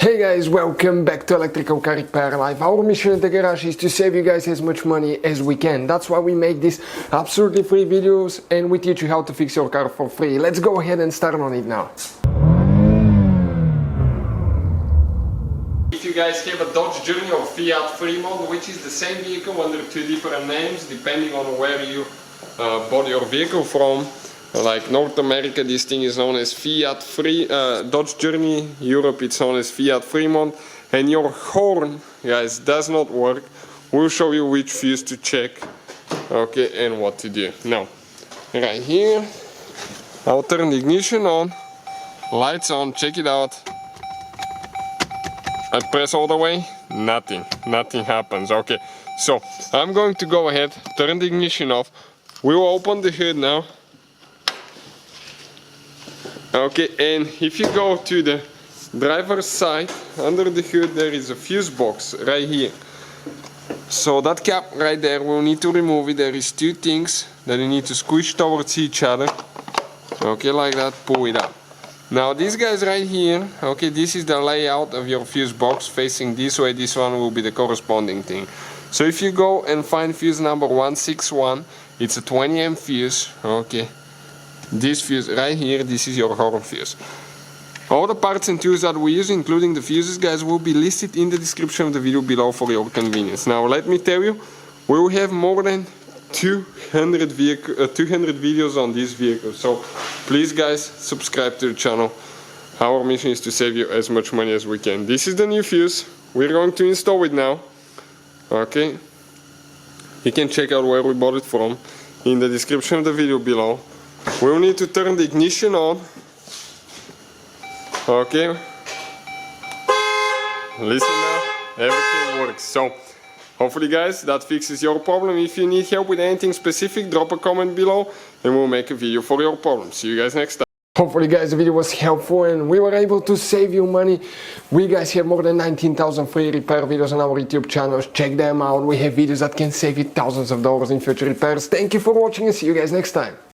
Hey guys, welcome back to Electrical Car Repair Live. Our mission at the garage is to save you guys as much money as we can. That's why we make these absolutely free videos and we teach you how to fix your car for free. Let's go ahead and start on it now. If you guys have a Dodge Journey or Fiat Freemont, which is the same vehicle under two different names depending on where you bought your vehicle from. Like North America, this thing is known as Dodge Journey. Europe, it's known as Fiat Freemont. And your horn, guys, does not work. We'll show you which fuse to check, okay, and what to do. Now, right here, I'll turn the ignition on, lights on, check it out. I press all the way, nothing happens. Okay, so I'm going to go ahead, turn the ignition off. We'll open the hood now. Okay, and if you go to the driver's side, under the hood there is a fuse box right here. So that cap right there, we'll need to remove it. There is two things that you need to squish towards each other. Okay, like that, pull it up. Now these guys right here, okay, this is the layout of your fuse box facing this way. This one will be the corresponding thing. So if you go and find fuse number 161, it's a 20 amp fuse, okay. This fuse right here, this is your horn fuse. All the parts and tools that we use, including the fuses, guys, will be listed in the description of the video below for your convenience. Now let me tell you, we will have more than 200 videos on this vehicle. So please guys, subscribe to the channel. Our mission is to save you as much money as we can. This is the new fuse. We're going to install it now. Okay. You can check out where we bought it from in the description of the video below. We'll need to turn the ignition on. Okay. Listen now, everything works. So, hopefully guys, that fixes your problem. If you need help with anything specific, drop a comment below and we'll make a video for your problem. See you guys next time. Hopefully guys the video was helpful and we were able to save you money. We guys have more than 19,000 free repair videos on our YouTube channels. Check them out. We have videos that can save you thousands of dollars in future repairs. Thank you for watching and see you guys next time.